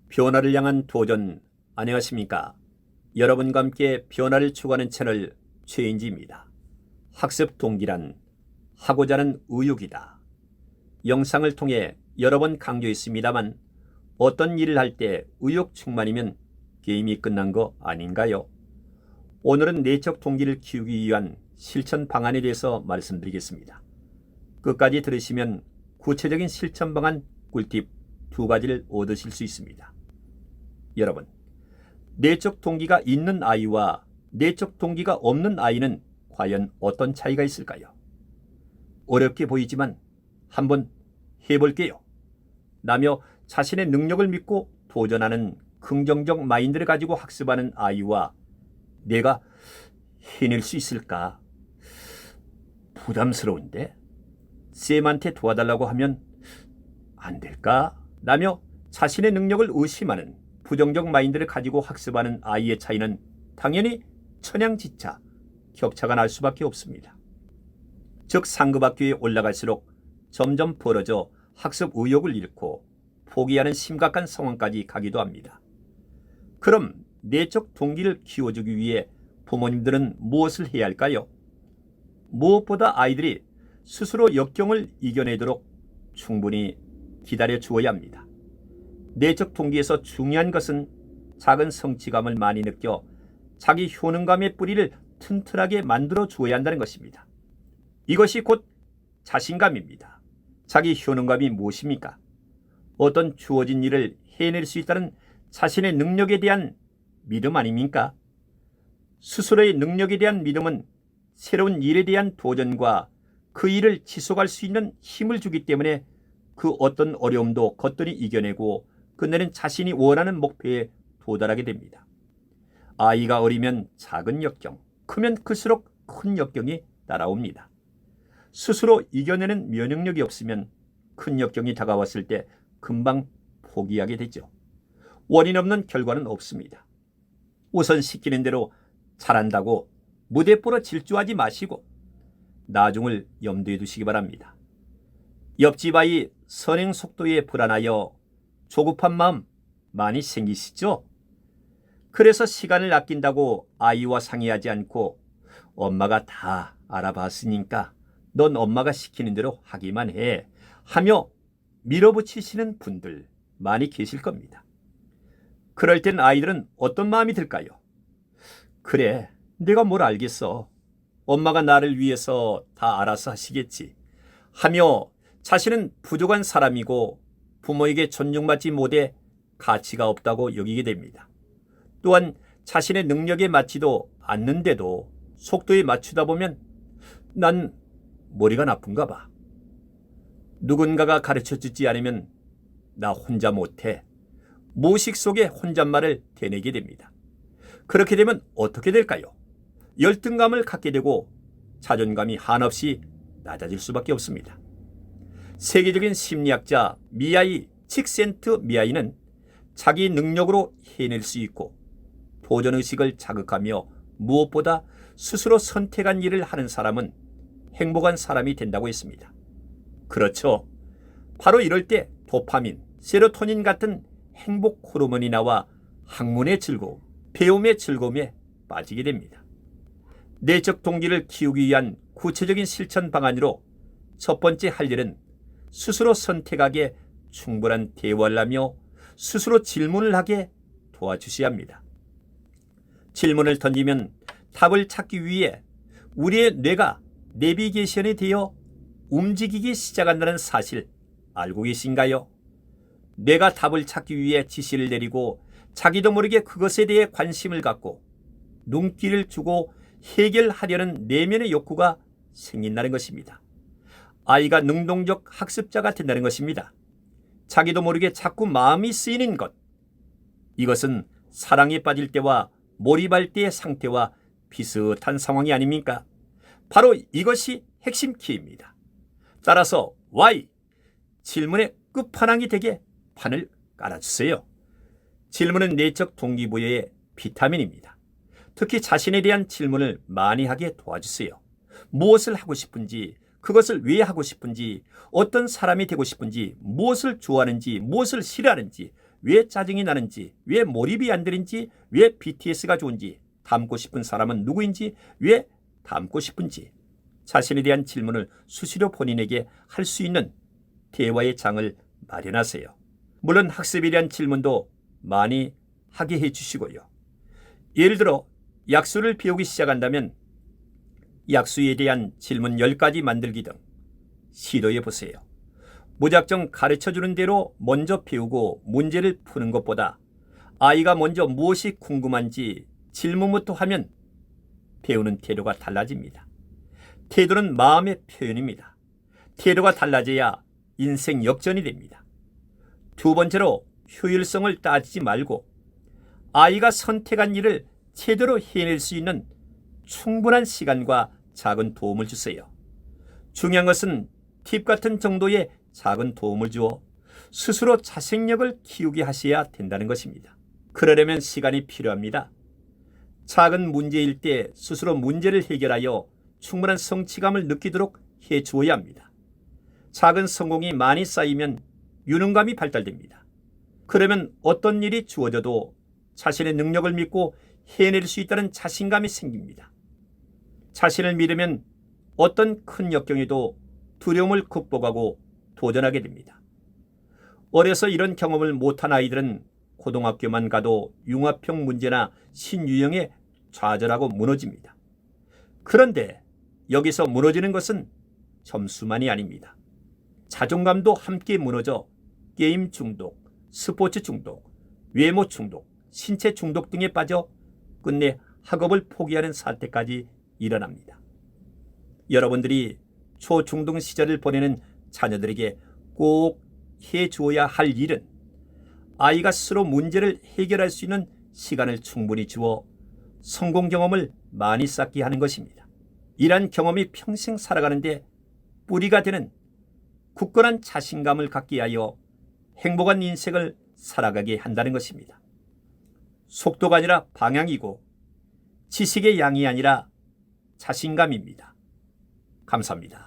변화를 향한 도전. 안녕하십니까? 여러분과 함께 변화를 추구하는 채널 최인지입니다. 학습 동기란 하고자 하는 의욕이다. 영상을 통해 여러 번 강조했습니다만 어떤 일을 할 때 의욕 충만이면 게임이 끝난 거 아닌가요? 오늘은 내적 동기를 키우기 위한 실천 방안에 대해서 말씀드리겠습니다. 끝까지 들으시면 구체적인 실천 방안 꿀팁 2가지를 얻으실 수 있습니다. 여러분, 내적 동기가 있는 아이와 내적 동기가 없는 아이는 과연 어떤 차이가 있을까요? 어렵게 보이지만 한번 해볼게요. 나며 자신의 능력을 믿고 도전하는 긍정적 마인드를 가지고 학습하는 아이와 내가 해낼 수 있을까? 부담스러운데? 쌤한테 도와달라고 하면 안 될까? 라며 자신의 능력을 의심하는 부정적 마인드를 가지고 학습하는 아이의 차이는 당연히 천양지차, 격차가 날 수밖에 없습니다. 즉 상급 학교에 올라갈수록 점점 벌어져 학습 의욕을 잃고 포기하는 심각한 상황까지 가기도 합니다. 그럼 내적 동기를 키워주기 위해 부모님들은 무엇을 해야 할까요? 무엇보다 아이들이 스스로 역경을 이겨내도록 충분히 기다려 주어야 합니다. 내적 동기에서 중요한 것은 작은 성취감을 많이 느껴 자기 효능감의 뿌리를 튼튼하게 만들어 주어야 한다는 것입니다. 이것이 곧 자신감입니다. 자기 효능감이 무엇입니까? 어떤 주어진 일을 해낼 수 있다는 자신의 능력에 대한 믿음 아닙니까? 스스로의 능력에 대한 믿음은 새로운 일에 대한 도전과 그 일을 지속할 수 있는 힘을 주기 때문에 그 어떤 어려움도 거뜬히 이겨내고 끝내는 자신이 원하는 목표에 도달하게 됩니다. 아이가 어리면 작은 역경, 크면 클수록 큰 역경이 따라옵니다. 스스로 이겨내는 면역력이 없으면 큰 역경이 다가왔을 때 금방 포기하게 되죠. 원인 없는 결과는 없습니다. 우선 시키는 대로 잘한다고 무대뽀로 질주하지 마시고 나중을 염두에 두시기 바랍니다. 옆집 아이 선행 속도에 불안하여 조급한 마음 많이 생기시죠? 그래서 시간을 아낀다고 아이와 상의하지 않고 엄마가 다 알아봤으니까 넌 엄마가 시키는 대로 하기만 해 하며 밀어붙이시는 분들 많이 계실 겁니다. 그럴 땐 아이들은 어떤 마음이 들까요? 그래, 내가 뭘 알겠어. 엄마가 나를 위해서 다 알아서 하시겠지 하며 자신은 부족한 사람이고 부모에게 존중받지 못해 가치가 없다고 여기게 됩니다. 또한 자신의 능력에 맞지도 않는데도 속도에 맞추다 보면 난 머리가 나쁜가 봐. 누군가가 가르쳐주지 않으면 나 혼자 못해. 무의식 속에 혼잣말을 되뇌게 됩니다. 그렇게 되면 어떻게 될까요? 열등감을 갖게 되고 자존감이 한없이 낮아질 수밖에 없습니다. 세계적인 심리학자 미하이 칙센트미하이는 자기 능력으로 해낼 수 있고 도전의식을 자극하며 무엇보다 스스로 선택한 일을 하는 사람은 행복한 사람이 된다고 했습니다. 그렇죠. 바로 이럴 때 도파민, 세로토닌 같은 행복 호르몬이 나와 학문의 즐거움, 배움의 즐거움에 빠지게 됩니다. 내적 동기를 키우기 위한 구체적인 실천 방안으로 첫 번째 할 일은 스스로 선택하게 충분한 대화를 하며 스스로 질문을 하게 도와주셔야 합니다. 질문을 던지면 답을 찾기 위해 우리의 뇌가 내비게이션이 되어 움직이기 시작한다는 사실 알고 계신가요? 뇌가 답을 찾기 위해 지시를 내리고 자기도 모르게 그것에 대해 관심을 갖고 눈길을 주고 해결하려는 내면의 욕구가 생긴다는 것입니다. 아이가 능동적 학습자가 된다는 것입니다. 자기도 모르게 자꾸 마음이 쓰이는 것. 이것은 사랑에 빠질 때와 몰입할 때의 상태와 비슷한 상황이 아닙니까? 바로 이것이 핵심 키입니다. 따라서 Y, 질문의 끝판왕이 되게 판을 깔아주세요. 질문은 내적 동기부여의 비타민입니다. 특히 자신에 대한 질문을 많이 하게 도와주세요. 무엇을 하고 싶은지, 그것을 왜 하고 싶은지, 어떤 사람이 되고 싶은지, 무엇을 좋아하는지, 무엇을 싫어하는지, 왜 짜증이 나는지, 왜 몰입이 안 되는지, 왜 BTS가 좋은지, 닮고 싶은 사람은 누구인지, 왜 닮고 싶은지 자신에 대한 질문을 수시로 본인에게 할 수 있는 대화의 장을 마련하세요. 물론 학습에 대한 질문도 많이 하게 해주시고요. 예를 들어 약수를 배우기 시작한다면 약수에 대한 질문 10가지 만들기 등 시도해 보세요. 무작정 가르쳐주는 대로 먼저 배우고 문제를 푸는 것보다 아이가 먼저 무엇이 궁금한지 질문부터 하면 배우는 태도가 달라집니다. 태도는 마음의 표현입니다. 태도가 달라져야 인생 역전이 됩니다. 두 번째로 효율성을 따지지 말고 아이가 선택한 일을 제대로 해낼 수 있는 충분한 시간과 작은 도움을 주세요. 중요한 것은 팁 같은 정도의 작은 도움을 주어 스스로 자생력을 키우게 하셔야 된다는 것입니다. 그러려면 시간이 필요합니다. 작은 문제일 때 스스로 문제를 해결하여 충분한 성취감을 느끼도록 해주어야 합니다. 작은 성공이 많이 쌓이면 유능감이 발달됩니다. 그러면 어떤 일이 주어져도 자신의 능력을 믿고 해낼 수 있다는 자신감이 생깁니다. 자신을 믿으면 어떤 큰 역경에도 두려움을 극복하고 도전하게 됩니다. 어려서 이런 경험을 못한 아이들은 고등학교만 가도 융합형 문제나 신유형에 좌절하고 무너집니다. 그런데 여기서 무너지는 것은 점수만이 아닙니다. 자존감도 함께 무너져 게임 중독, 스포츠 중독, 외모 중독, 신체 중독 등에 빠져 끝내 학업을 포기하는 사태까지 일어납니다. 여러분들이 초중등 시절을 보내는 자녀들에게 꼭 해주어야 할 일은 아이가 스스로 문제를 해결할 수 있는 시간을 충분히 주어 성공 경험을 많이 쌓게 하는 것입니다. 이러한 경험이 평생 살아가는데 뿌리가 되는 굳건한 자신감을 갖게 하여 행복한 인생을 살아가게 한다는 것입니다. 속도가 아니라 방향이고 지식의 양이 아니라 자신감입니다. 감사합니다.